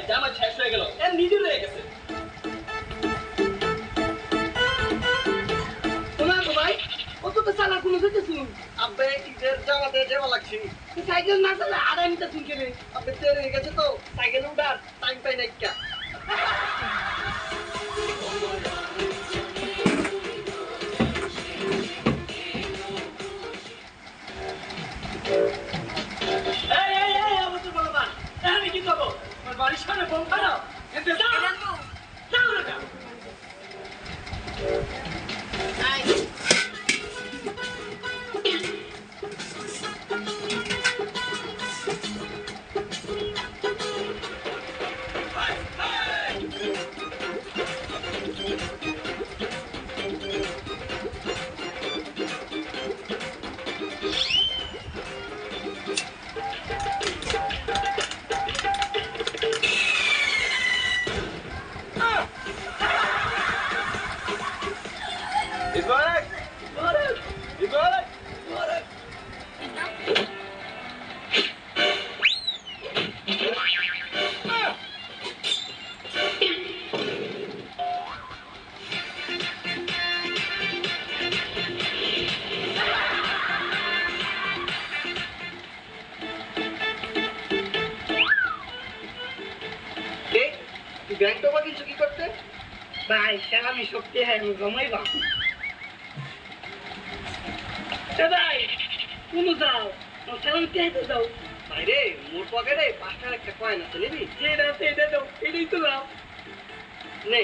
জামা শেষ হয়ে গেল এর নিজে রয়ে গেছে তোমার তো ভাই কত তো চালা কোনো যেতে শুনুন আব্বে ঈদের জামাতে যাওয়া লাগছে সাইকেল না চালে আড়াইটা শুনকে রে আব্বে দেরি হয়ে গেছে তো সাইকেল উঠার টাইম পাই না একটা বাড়ির সামনে বোম ফাটাও এতে যাও যাও না İzmarit! İzmarit! İzmarit! İzmarit! Bank তো কিছু কি করতে ভাই আমি শক্তি হ্যাঁ জমাইবা ভাই কোনো যাও সালাম চাইতে যাও ভাই রে মোর পকেটে 5 টাকার একটা কয়েন আছে নিবি যেটা সেটা দাও এটাই তো দাও নে